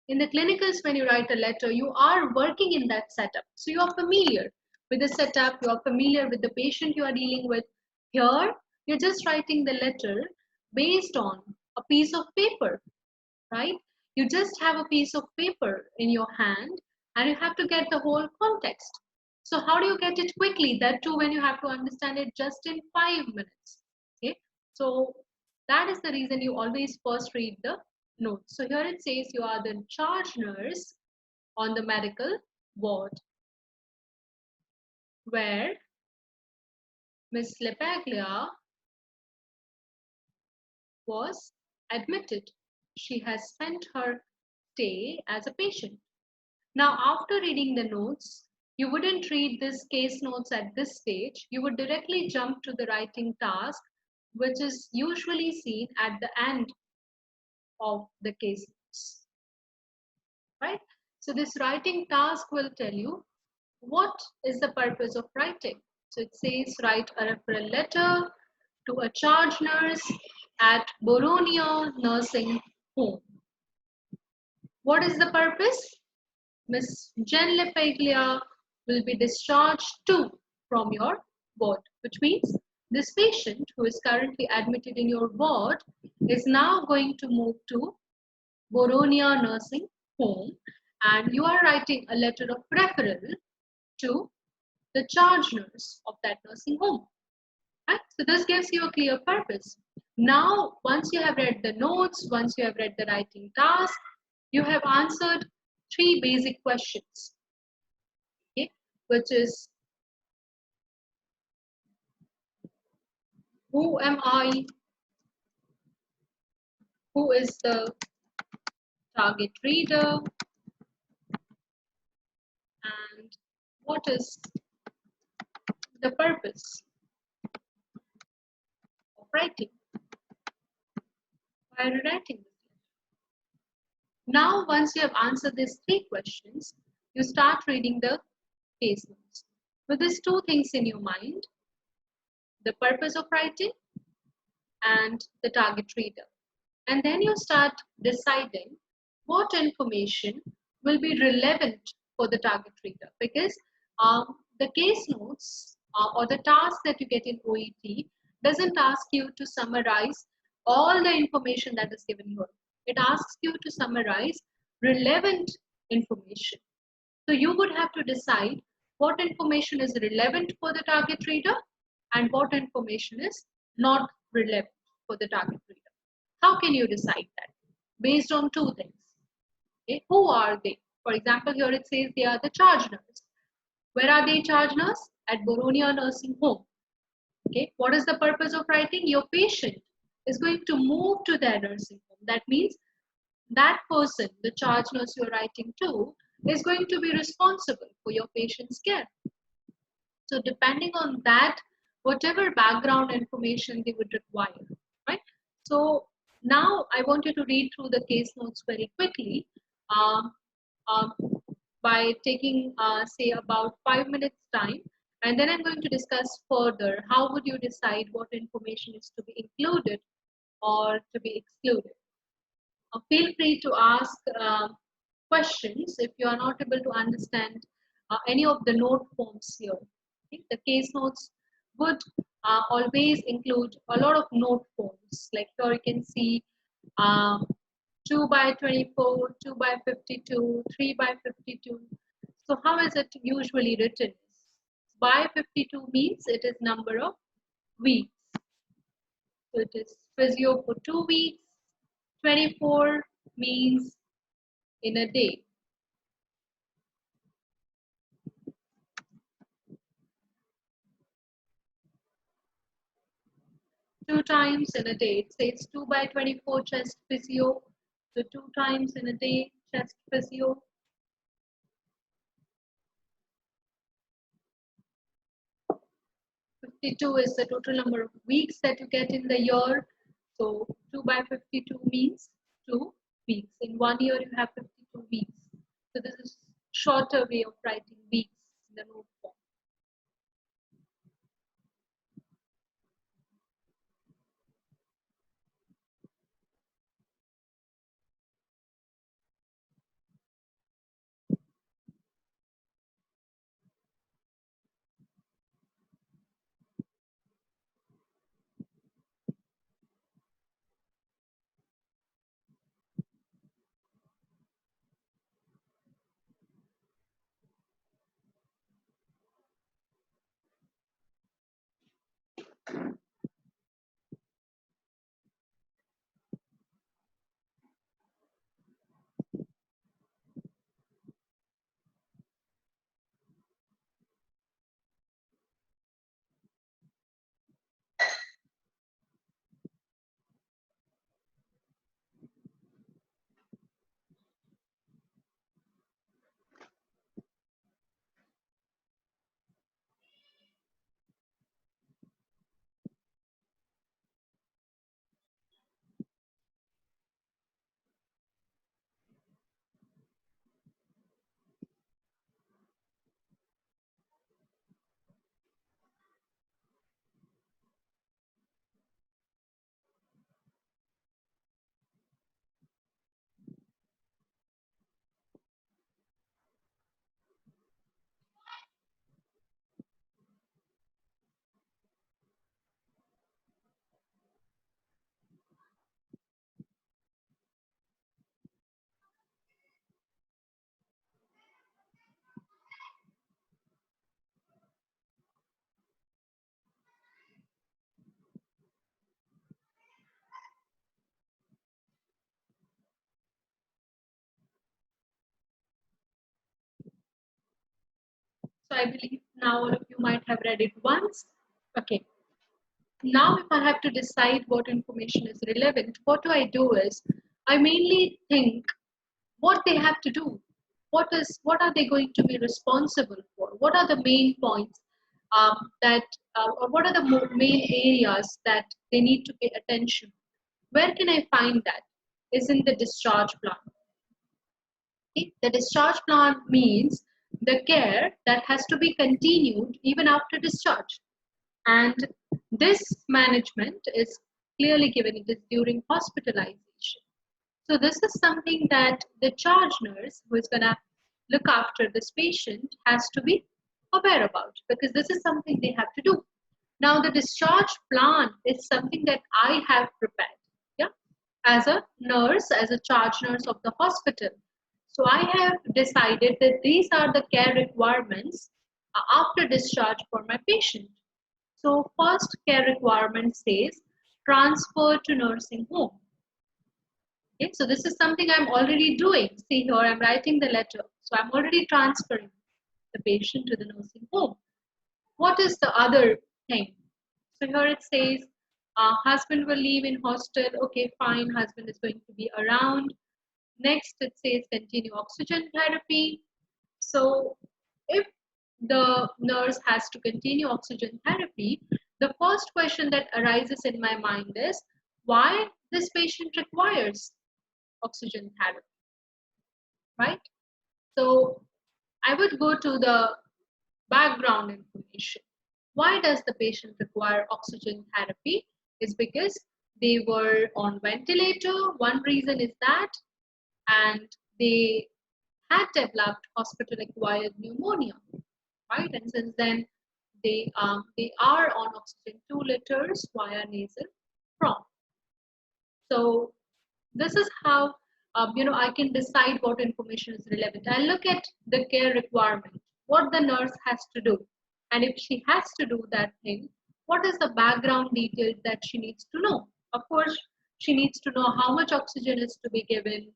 In the clinicals, when you write a letter, you are working in that setup. So you are familiar with the setup, you are familiar with the patient you are dealing with. Here, you're just writing the letter based on a piece of paper, right? You just have a piece of paper in your hand and you have to get the whole context. So how do you get it quickly? That too when you have to understand it just in 5 minutes. Okay, so that is the reason you always first read the notes. So here it says you are the charge nurse on the medical ward where Miss Lepaglia was admitted. She has spent her stay as a patient. Now, after reading the notes, you wouldn't read this case notes at this stage. You would directly jump to the writing task, which is usually seen at the end of the case notes, right? So this writing task will tell you what is the purpose of writing. So it says write a referral letter to a charge nurse at Boronia Nursing Home. What is the purpose? Miss Jen Lepaglia will be discharged too from your ward, which means this patient who is currently admitted in your ward is now going to move to Boronia Nursing Home, and you are writing a letter of referral to the charge nurse of that nursing home. Right? So this gives you a clear purpose. Now, once you have read the notes, once you have read the writing task, you have answered 3 basic questions, okay, which is who am I, who is the target reader, and what is the purpose of writing while writing this. Now, once you have answered these 3 questions, you start reading the case notes. With these 2 things in your mind, the purpose of writing and the target reader. And then you start deciding what information will be relevant for the target reader, because the case notes or the task that you get in OET doesn't ask you to summarize all the information that is given here. It asks you to summarize relevant information. So you would have to decide what information is relevant for the target reader and what information is not relevant for the target reader. How can you decide that? Based on 2 things. Okay? Who are they? For example, here it says they are the charge nurse. Where are they charge nurse? At Boronia Nursing Home. Okay. What is the purpose of writing? Your patient is going to move to their nursing home. That means that person, the charge nurse you're writing to, is going to be responsible for your patient's care. So depending on that, whatever background information they would require, right? So now I want you to read through the case notes very quickly um, um, by taking, say, about 5 minutes time. And then I'm going to discuss further how would you decide what information is to be included or to be excluded. Feel free to ask questions if you are not able to understand any of the note forms here. Okay? The case notes would always include a lot of note forms. Like here you can see 2 by 24, 2 by 52, 3 by 52. So how is it usually written? By 52 means it is number of weeks. So it is physio for 2 weeks. 24 means in a day. Two times in a day. It says 2 by 24 chest physio. So 2 times in a day chest physio. 52 is the total number of weeks that you get in the year. So 2 by 52 means 2 weeks. In 1 year you have 52 weeks. So this is shorter way of writing weeks in the note form. So I believe now all of you might have read it once. Okay. Now, if I have to decide what information is relevant, what do I do is I mainly think what they have to do. What are they going to be responsible for? What are the main points that or what are the main areas that they need to pay attention? Where can I find that? Is in the discharge plan. Okay? The discharge plan means the care that has to be continued even after discharge. And this management is clearly given it is during hospitalization. So this is something that the charge nurse who is going to look after this patient has to be aware about, because this is something they have to do. Now the discharge plan is something that I have prepared, yeah, as a nurse, as a charge nurse of the hospital. So I have decided that these are the care requirements after discharge for my patient. So first care requirement says transfer to nursing home. Okay, so this is something I'm already doing. See here, I'm writing the letter. So I'm already transferring the patient to the nursing home. What is the other thing? So here it says, husband will leave in hostel. Okay, fine, husband is going to be around. Next, it says continue oxygen therapy. So if the nurse has to continue oxygen therapy, the first question that arises in my mind is why this patient requires oxygen therapy, right? So I would go to the background information. Why does the patient require oxygen therapy? Is because they were on ventilator. One reason is that, and they had developed hospital-acquired pneumonia, right? And since then, they are on oxygen 2 liters via nasal prompt. So this is how I can decide what information is relevant. I look at the care requirement, what the nurse has to do, and if she has to do that thing, what is the background details that she needs to know? Of course, she needs to know how much oxygen is to be given.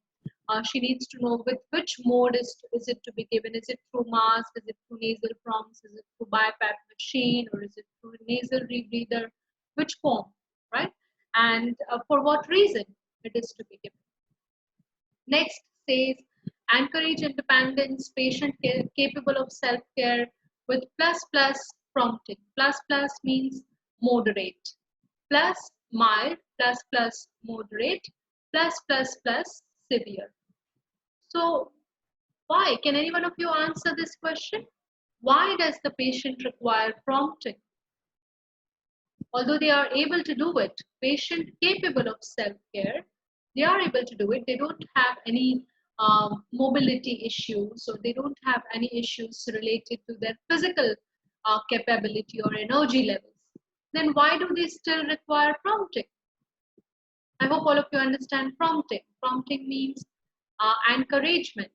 She needs to know with which mode is it to be given. Is it through mask? Is it through nasal prompts? Is it through BiPAP machine? Or is it through nasal rebreather? Which form, right? And for what reason it is to be given. Next says encourage independence, patient care, capable of self-care with plus plus prompting. Plus plus means moderate. Plus mild, plus plus moderate, plus plus plus severe. So why? Can any one of you answer this question? Why does the patient require prompting? Although they are able to do it, patient capable of self-care, they are able to do it. They don't have any mobility issues, so they don't have any issues related to their physical capability or energy levels. Then why do they still require prompting? I hope all of you understand prompting. Prompting means encouragement.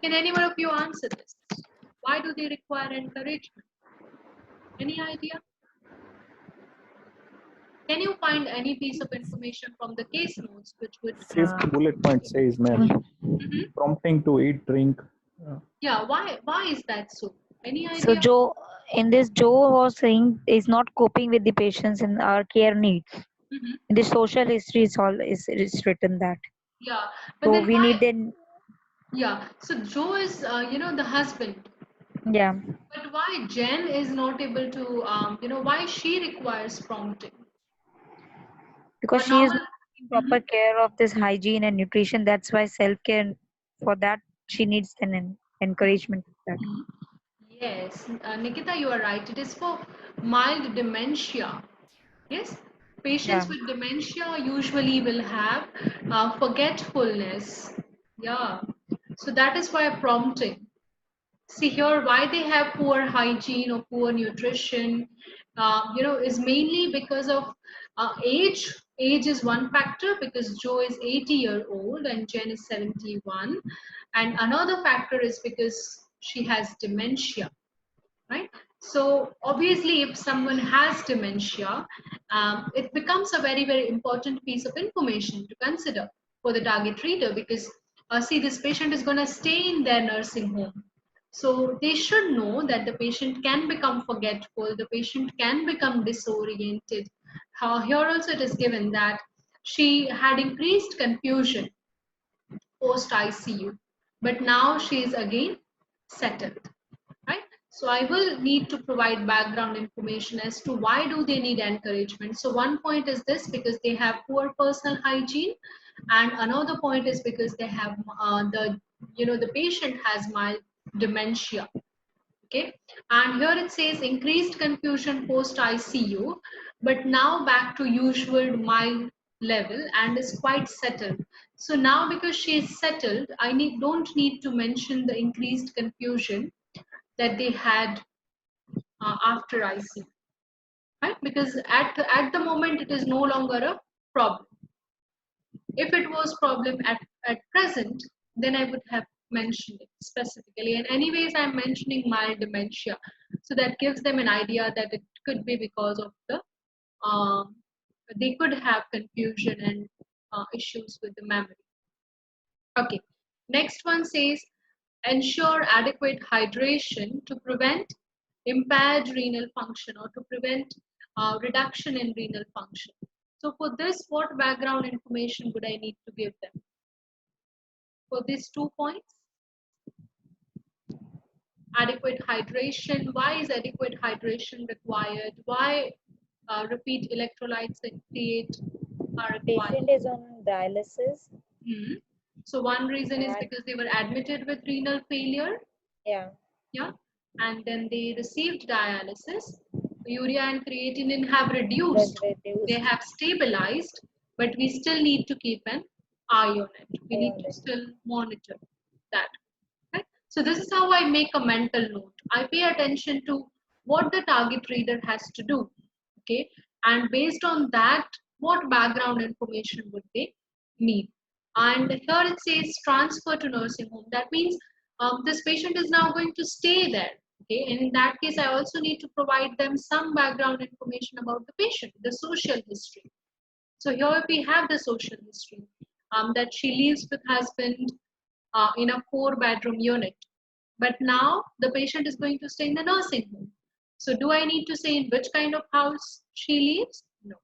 Can any one of you answer this? Why do they require encouragement? Any idea? Can you find any piece of information from the case notes which would... Fifth bullet point says, ma'am, prompting to eat, drink. Yeah, why is that so? Any idea? So Joe was saying is not coping with the patients in our care needs. In the social history is written that. Yeah, but So then we why? need then. Yeah, so Joe is the husband. Yeah. But why Jen is not able to why she requires prompting? Because Or she is normal. not taking proper care of this hygiene and nutrition. That's why self-care, for that she needs an encouragement for that. Yes, Nikita, you are right. It is for mild dementia. Yes, patients Yeah. with dementia usually will have forgetfulness. Yeah, so that is why prompting. See here, why they have poor hygiene or poor nutrition, is mainly because of age. Age is one factor because Joe is 80-year-old and Jen is 71. And another factor is because she has dementia, right? So obviously, if someone has dementia, it becomes a very, very important piece of information to consider for the target reader because see, this patient is going to stay in their nursing home. So they should know that the patient can become forgetful, the patient can become disoriented. Here also it is given that she had increased confusion post ICU, but now she is again settled, right? So I will need to provide background information as to why do they need encouragement. So one point is this, because they have poor personal hygiene, and another point is because they have the patient has mild dementia. Okay, and here it says increased confusion post ICU, but now back to usual mild level and is quite settled. So now because she is settled, I don't need to mention the increased confusion that they had after ICU, right? Because at the moment it is no longer a problem. If it was problem at present, then I would have mentioned it specifically. And anyways, I'm mentioning mild dementia. So that gives them an idea that it could be because of um, they could have confusion and issues with the memory. Okay, next one says ensure adequate hydration to prevent impaired renal function or to prevent reduction in renal function. So for this, what background information would I need to give them? For these 2 points, adequate hydration. Why is adequate hydration required? Why repeat electrolytes and create are required? Patient is on dialysis. So one reason is And because they were admitted with renal failure. yeah, Yeah, and then they received dialysis. Urea and creatinine have was reduced. They reduced. have stabilized, but we still need to keep an eye on it. We need to Iodine. still monitor that. Right? So this is how I make a mental note. I pay attention to what the target reader has to do. Okay, and based on that, what background information would they need? And here it says transfer to nursing home. That means this patient is now going to stay there. Okay, and in that case, I also need to provide them some background information about the patient, the social history. So here we have the social history, that she lives with husband in a 4-bedroom unit. But now the patient is going to stay in the nursing home. So do I need to say in which kind of house she lives? No.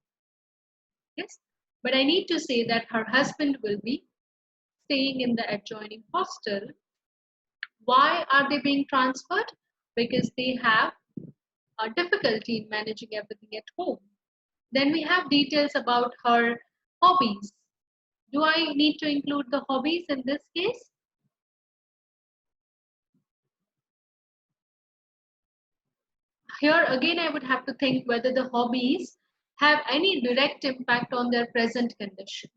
Yes. But I need to say that her husband will be staying in the adjoining hostel. Why are they being transferred? Because they have a difficulty in managing everything at home. Then we have details about her hobbies. Do I need to include the hobbies in this case? Here again, I would have to think whether the hobbies have any direct impact on their present condition.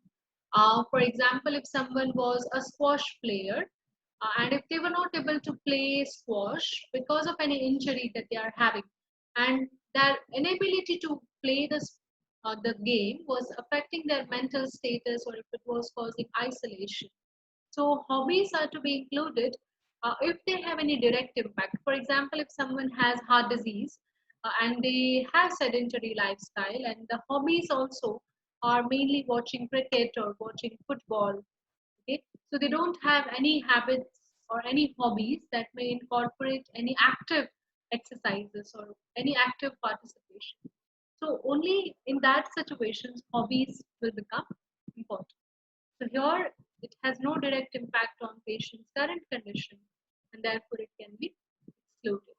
For example, if someone was a squash player, and if they were not able to play squash because of any injury that they are having, and their inability to play the game was affecting their mental status, or if it was causing isolation. So hobbies are to be included if they have any direct impact. For example, if someone has heart disease and they have sedentary lifestyle, and the hobbies also are mainly watching cricket or watching football. Okay, so they don't have any habits or any hobbies that may incorporate any active exercises or any active participation. So only in that situations hobbies will become important. So here it has no direct impact on patient's current condition, and therefore it can be excluded.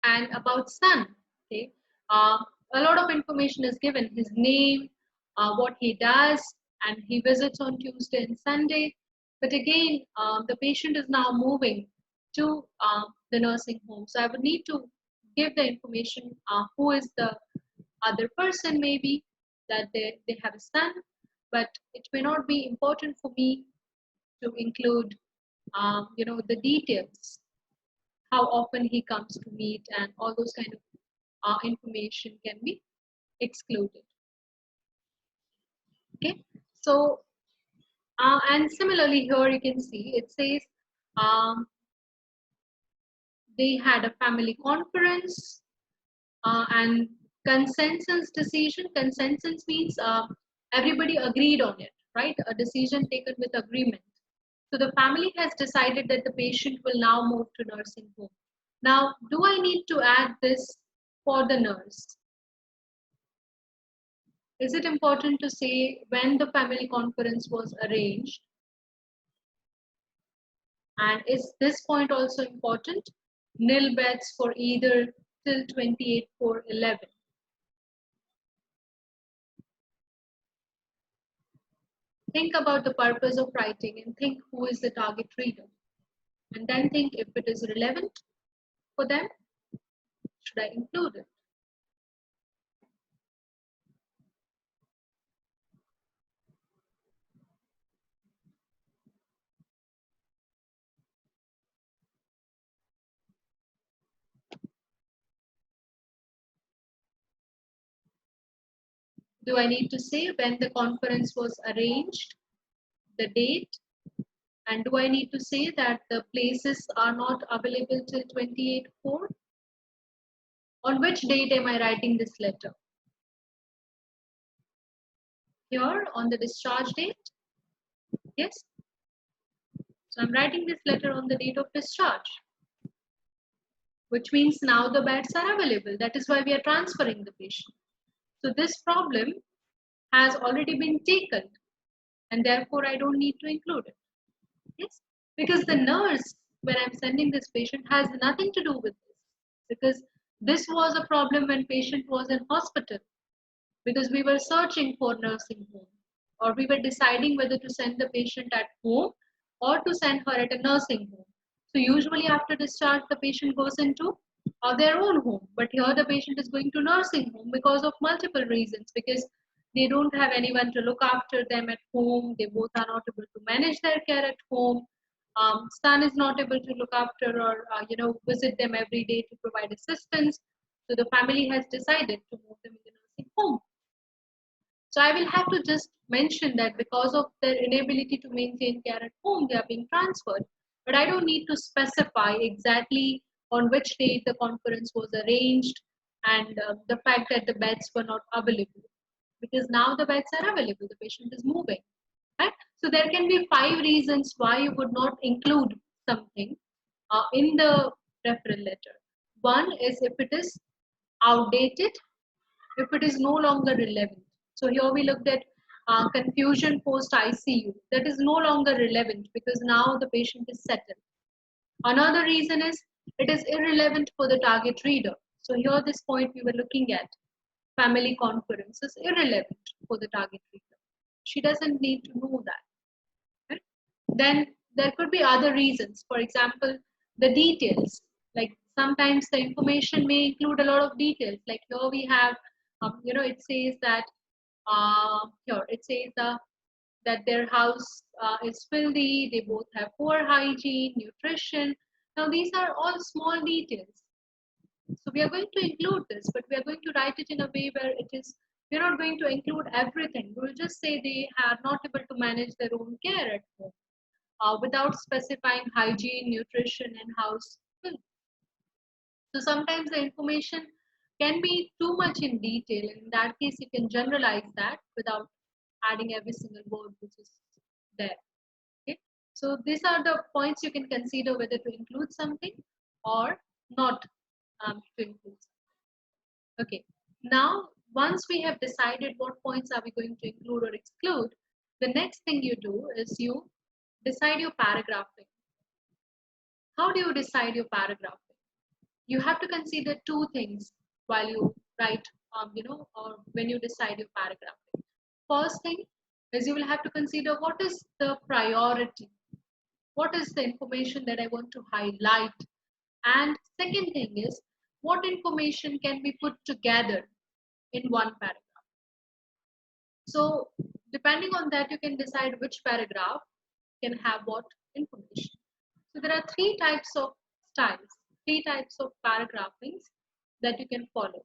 And about son, okay, uh, a lot of information is given: his name, what he does, and he visits on Tuesday and Sunday. But again, the patient is now moving to the nursing home, so I would need to give the information who is the other person, maybe that they have a son, but it may not be important for me to include the details, how often he comes to meet, and all those kind of information can be excluded. Okay, so and similarly here you can see it says um, they had a family conference and consensus decision. Consensus means everybody agreed on it, right? A decision taken with agreement. So the family has decided that the patient will now move to nursing home. Now, do I need to add this for the nurse? Is it important to say when the family conference was arranged? And is this point also important? Nil beds for either till 28/4/11. Think about the purpose of writing and think who is the target reader. And then think if it is relevant for them, should I include it? Do I need to say when the conference was arranged, the date, and do I need to say that the places are not available till 28/4? On which date am I writing this letter? Here on the discharge date? Yes. So I'm writing this letter on the date of discharge, which means now the beds are available. That is why we are transferring the patient. So this problem has already been taken and therefore I don't need to include it. Yes, because the nurse, when I'm sending this patient, has nothing to do with this, because this was a problem when patient was in hospital, because we were searching for nursing home, or we were deciding whether to send the patient at home or to send her at a nursing home. So usually after discharge, the patient goes into their own home, but here the patient is going to nursing home because of multiple reasons, because they don't have anyone to look after them at home. They both are not able to manage their care at home. Son is not able to look after or visit them every day to provide assistance. So the family has decided to move them in the nursing home. So I will have to just mention that because of their inability to maintain care at home, they are being transferred. But I don't need to specify exactly on which date the conference was arranged and the fact that the beds were not available. Because now the beds are available, the patient is moving. Right? So there can be 5 reasons why you would not include something in the referral letter. One is if it is outdated, if it is no longer relevant. So here we looked at confusion post ICU. That is no longer relevant because now the patient is settled. Another reason is it is irrelevant for the target reader. So here this point we were looking at, family conference is irrelevant for the target reader. She doesn't need to know that. Right? Then there could be other reasons. For example, the details. Like sometimes the information may include a lot of details. Like here we have, it says that here it says that their house is filthy. They both have poor hygiene, nutrition. Now these are all small details. So we are going to include this, but we are going to write it in a way where it is, we're not going to include everything. We'll just say they are not able to manage their own care at home without specifying hygiene, nutrition, and house filth. So sometimes the information can be too much in detail. In that case, you can generalize that without adding every single word which is there. Okay. So these are the points you can consider whether to include something or not to include something. Okay. Now, once we have decided what points are we going to include or exclude, the next thing you do is you decide your paragraphing. How do you decide your paragraphing? You have to consider 2 things while you write, or when you decide your paragraphing. First thing is you will have to consider what is the priority. What is the information that I want to highlight? And second thing is what information can be put together in one paragraph. So depending on that, you can decide which paragraph can have what information. So there are 3 types of styles, 3 types of paragraphings that you can follow.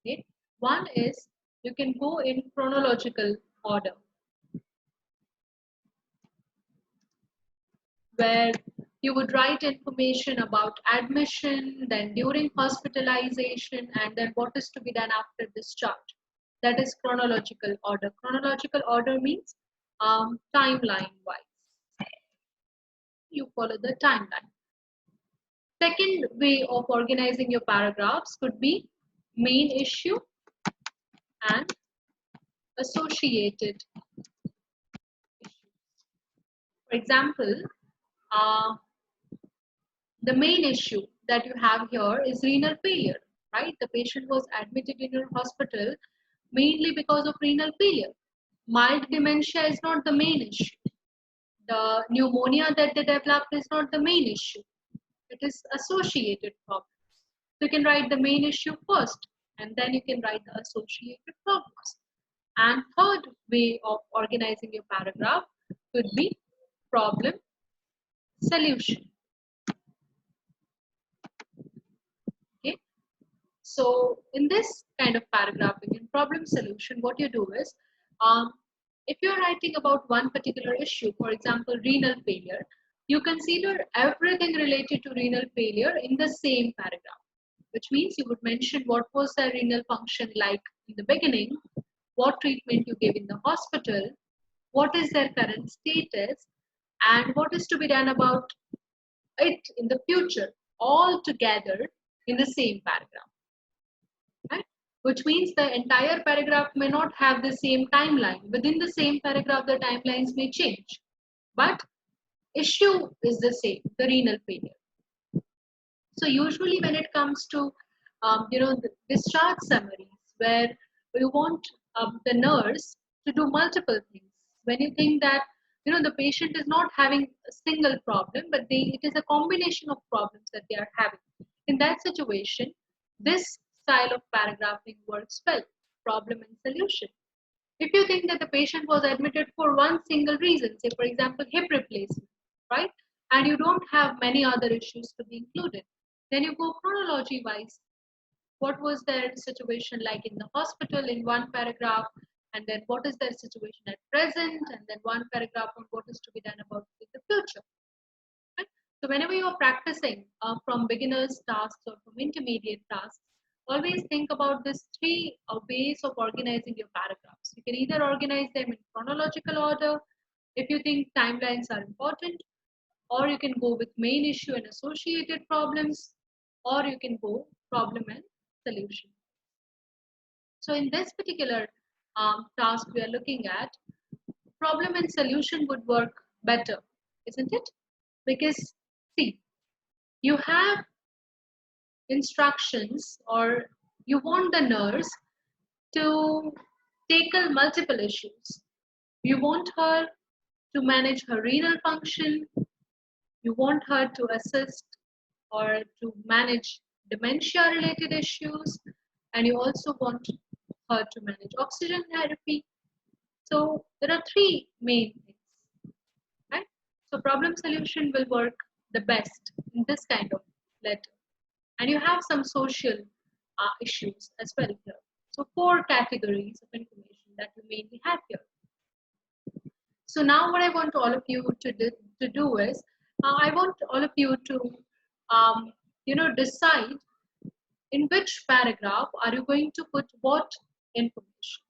Okay? One is you can go in chronological order, where you would write information about admission, then during hospitalization, and then what is to be done after discharge. That is chronological order. Chronological order means timeline wise. you follow the timeline. Second way of organizing your paragraphs could be main issue and associated issues. For example, uh, the main issue that you have here is renal failure, right? The patient was admitted in your hospital mainly because of renal failure. Mild dementia is not the main issue. The pneumonia that they developed is not the main issue. It is associated problems. So you can write the main issue first, and then you can write the associated problems. And third way of organizing your paragraph could be problem solution. Okay. So in this kind of paragraphing in problem solution, what you do is, if you're writing about one particular issue, for example, renal failure, you consider everything related to renal failure in the same paragraph, which means you would mention what was the renal function like in the beginning, what treatment you gave in the hospital, what is their current status, and what is to be done about it in the future, all together in the same paragraph. Right? Which means the entire paragraph may not have the same timeline. Within the same paragraph, the timelines may change, but issue is the same, the renal failure. So usually when it comes to the discharge summaries, where you want the nurse to do multiple things, when you think that the patient is not having a single problem, but it is a combination of problems that they are having. In that situation, this style of paragraphing works well, problem and solution. If you think that the patient was admitted for one single reason, say for example hip replacement, right, and you don't have many other issues to be included, then you go chronology wise. What was their situation like in the hospital in one paragraph, and then what is their situation at present, and then one paragraph on what is to be done about in the future. Right? So whenever you are practicing from beginners tasks or from intermediate tasks, always think about these three ways of organizing your paragraphs. You can either organize them in chronological order if you think timelines are important, or you can go with main issue and associated problems, or you can go problem and solution. So in this particular task we are looking at, problem and solution would work better, isn't it? Because see, you have instructions, or you want the nurse to tackle multiple issues. You want her to manage her renal function, you want her to assist or to manage dementia related issues, and you also want her to manage oxygen therapy. So there are three main things, right? So problem solution will work the best in this kind of letter. And you have some social issues as well here. So four categories of information that you mainly have here. So now what I want all of you to do is, I want all of you to, decide in which paragraph are you going to put what information.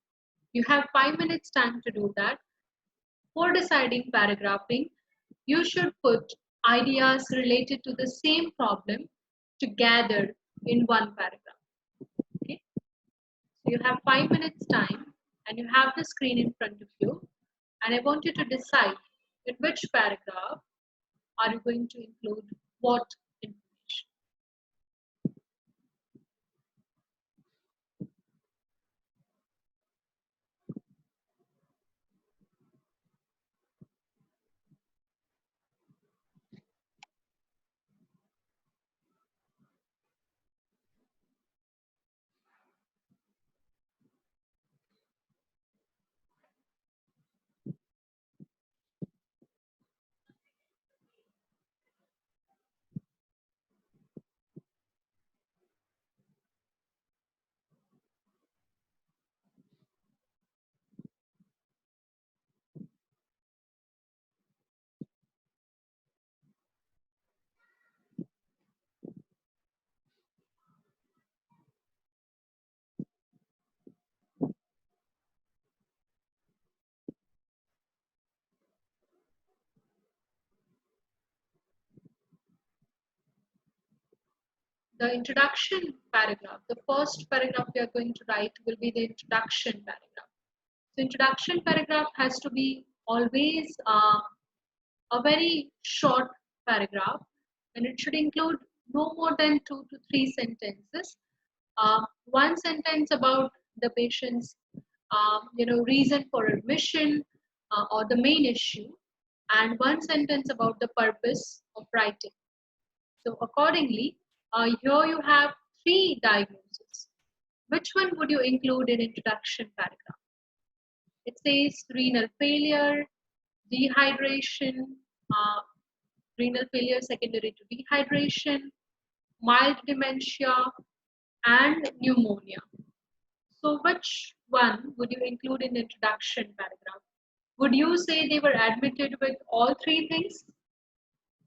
You have 5 minutes time to do that. For deciding paragraphing, you should put ideas related to the same problem together in one paragraph. Okay? So you have 5 minutes time and you have the screen in front of you, and I want you to decide in which paragraph are you going to include what information. the introduction paragraph, the first paragraph we are going to write will be the introduction paragraph. So introduction paragraph has to be always a very short paragraph, and it should include no more than 2 to 3 sentences. One sentence about the patient's reason for admission or the main issue, and one sentence about the purpose of writing. So accordingly, here you have 3 diagnoses. Which one would you include in introduction paragraph? It says renal failure, dehydration, uh, renal failure secondary to dehydration, mild dementia, and pneumonia. So which one would you include in the introduction paragraph? Would you say they were admitted with all 3 things?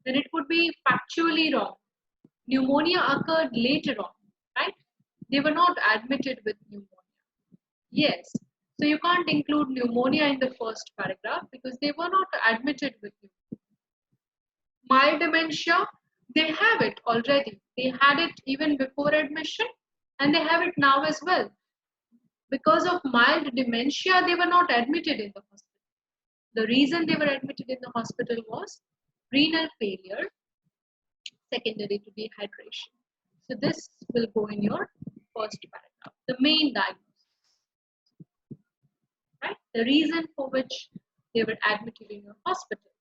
Then it would be factually wrong. Pneumonia occurred later on, right? They were not admitted with pneumonia. Yes. So you can't include pneumonia in the first paragraph because they were not admitted with pneumonia. Mild dementia, they have it already. They had it even before admission and they have it now as well. Because of mild dementia, they were not admitted in the hospital. The reason they were admitted in the hospital was renal failure secondary to dehydration. So this will go in your first paragraph, the main diagnosis, right? The reason for which they were admitted in your hospital.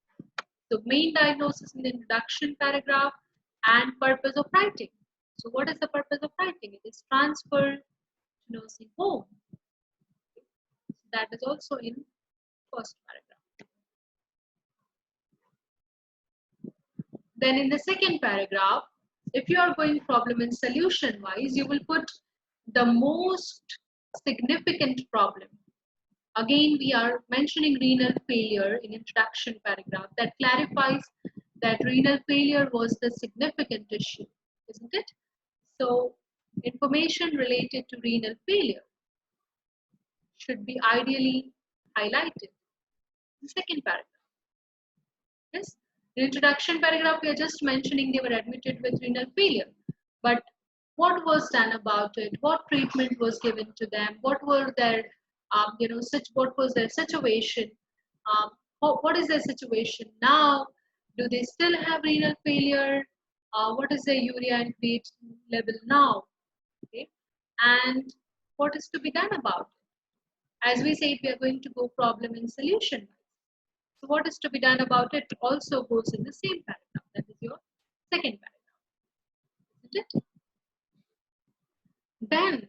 So main diagnosis in the introduction paragraph and purpose of writing. So what is the purpose of writing? It is transfer to nursing home. So that is also in first paragraph. Then in the second paragraph, if you are going problem and solution wise, you will put the most significant problem. Again, we are mentioning renal failure in introduction paragraph. That clarifies that renal failure was the significant issue, isn't it? So information related to renal failure should be ideally highlighted in the second paragraph. Yes. In introduction paragraph, we are just mentioning they were admitted with renal failure. But what was done about it? What treatment was given to them? What were their, what was their situation? What is their situation now? Do they still have renal failure? What is their urea and creatinine level now? Okay, and what is to be done about it? As we said, we are going to go problem and solution. So what is to be done about it also goes in the same paragraph. That is your second paragraph, isn't it? Then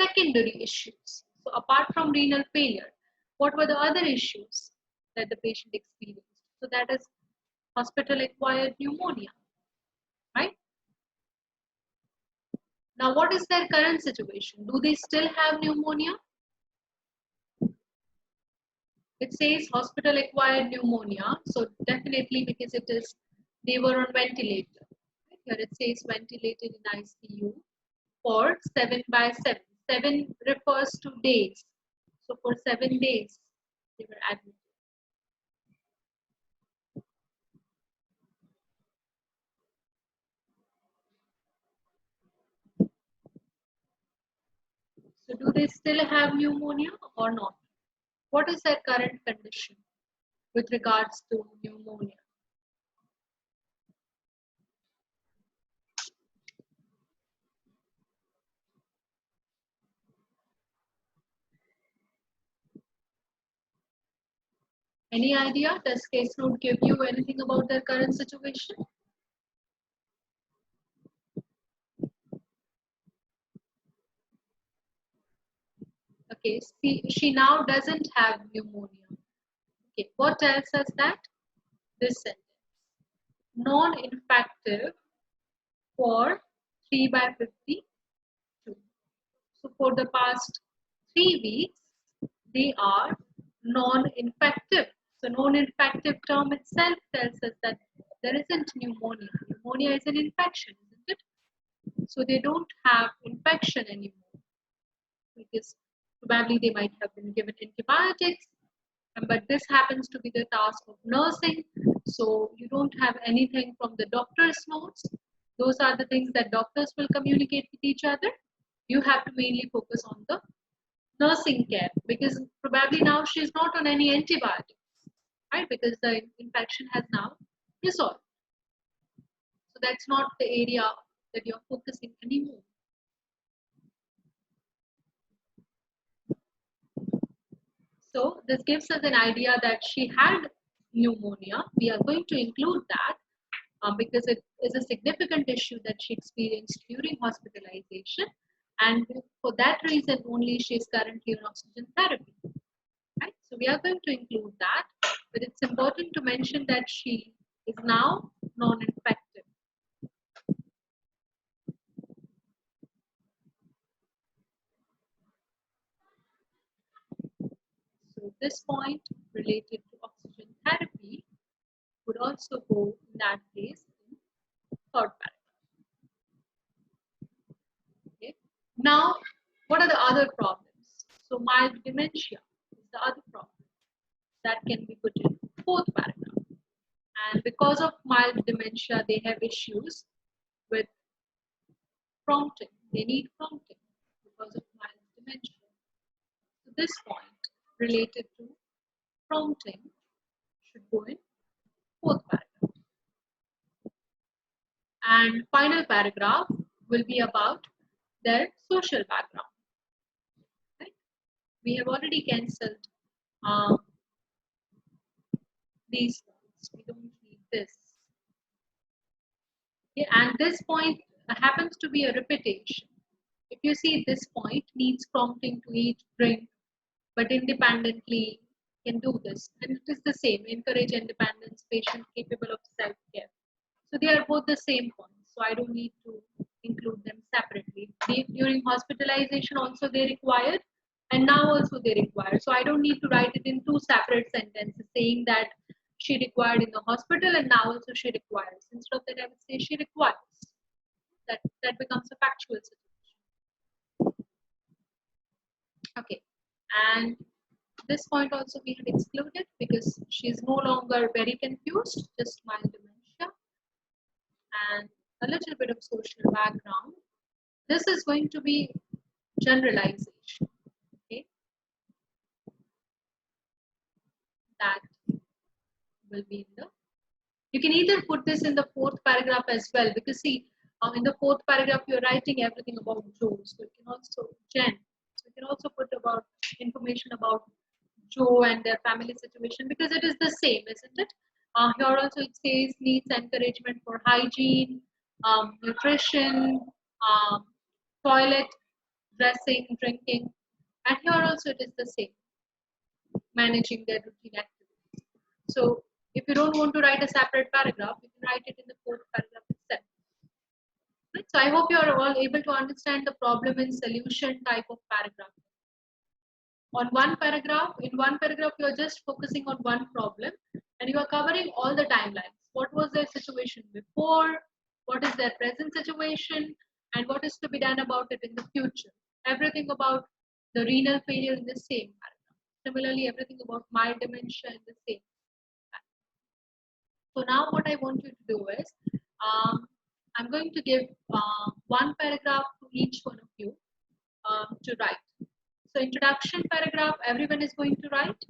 secondary issues. So apart from renal failure, what were the other issues that the patient experienced? So that is hospital-acquired pneumonia, right? Now what is their current situation? Do they still have pneumonia? It says hospital-acquired pneumonia, so definitely because it is, they were on ventilator. Here it says ventilated in ICU for 7/7. 7 refers to days. So for 7 days, they were admitted. So do they still have pneumonia or not? What is their current condition with regards to pneumonia? Any idea? Does case note give you anything about their current situation? Okay, see, she now doesn't have pneumonia. Okay, what tells us that? This sentence. Non-infective for 3/52. So for the past 3 weeks, they are non-infective. So non-infective term itself tells us that there isn't pneumonia. Pneumonia is an infection, isn't it? So they don't have infection anymore because probably they might have been given antibiotics, but this happens to be the task of nursing. So you don't have anything from the doctor's notes Those are the things that doctors will communicate with each other. You have to mainly focus on the nursing care, because probably now she's not on any antibiotics, right? Because the infection has now resolved. So that's not the area that you're focusing anymore. So this gives us an idea that she had pneumonia. We are going to include that because it is a significant issue that she experienced during hospitalization, and for that reason only she is currently on oxygen therapy. Right? So we are going to include that, but it's important to mention that she is now non-infective. So this point related to oxygen therapy would also go in that case in third paragraph. Okay. Now, what are the other problems? So mild dementia is the other problem that can be put in fourth paragraph. And because of mild dementia, they have issues with prompting. They need prompting because of mild dementia. So this point related to prompting should go in fourth paragraph. And final paragraph will be about their social background. Right? We have already cancelled these points. We don't need this. Okay, and this point happens to be a repetition. If you see, this point needs prompting to eat, drink, but independently can do this. And it is the same, encourage independence, patient capable of self-care. So they are both the same points. So I don't need to include them separately. During hospitalization also they required, and now also they require. So I don't need to write it in two separate sentences saying that she required in the hospital and now also she requires. Instead of that, I would say she requires. That becomes a factual situation. Okay, and this point also we had excluded because she is no longer very confused, just mild dementia and a little bit of social background. This is going to be generalization. Okay, that will be in the. You can either put this in the fourth paragraph as well, because see, in the fourth paragraph you're writing everything about Joe, so you can also Jen. So you can also put about information about Joe and their family situation, because it is the same, isn't it? Here also it says needs encouragement for hygiene, nutrition, toilet, dressing, drinking, and here also it is the same, managing their routine activities. So if you don't want to write a separate paragraph, you can write it in the fourth paragraph itself. Right? So I hope you are all able to understand the problem and solution type of paragraph. On one paragraph, in one paragraph, you are just focusing on one problem and you are covering all the timelines. What was their situation before? What is their present situation? And what is to be done about it in the future? Everything about the renal failure in the same paragraph. Similarly, everything about mild dementia in the same paragraph. So now what I want you to do is, I'm going to give one paragraph to each one of you to write. So introduction paragraph, everyone is going to write.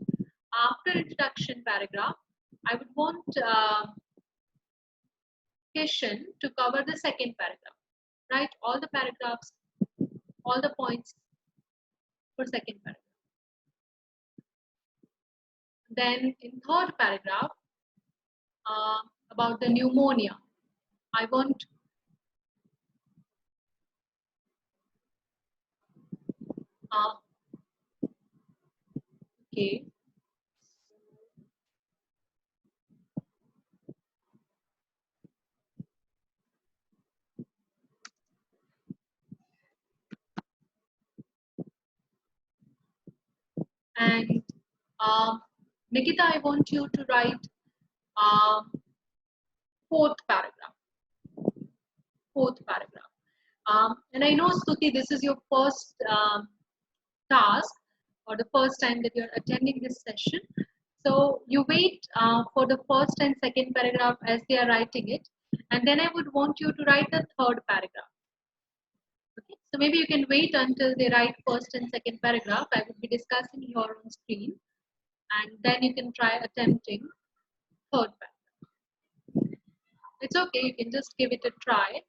After introduction paragraph, I would want Kishan to cover the second paragraph. Write all the paragraphs, all the points for second paragraph. Then in third paragraph, about the pneumonia, I want okay. And Nikita, I want you to write fourth paragraph. Fourth paragraph. And I know, Stuti, this is your first task or the first time that you're attending this session. So you wait for the first and second paragraph as they are writing it. And then I would want you to write the third paragraph. Okay, so maybe you can wait until they write first and second paragraph. I would be discussing here on screen, and then you can try attempting third paragraph. It's okay, you can just give it a try.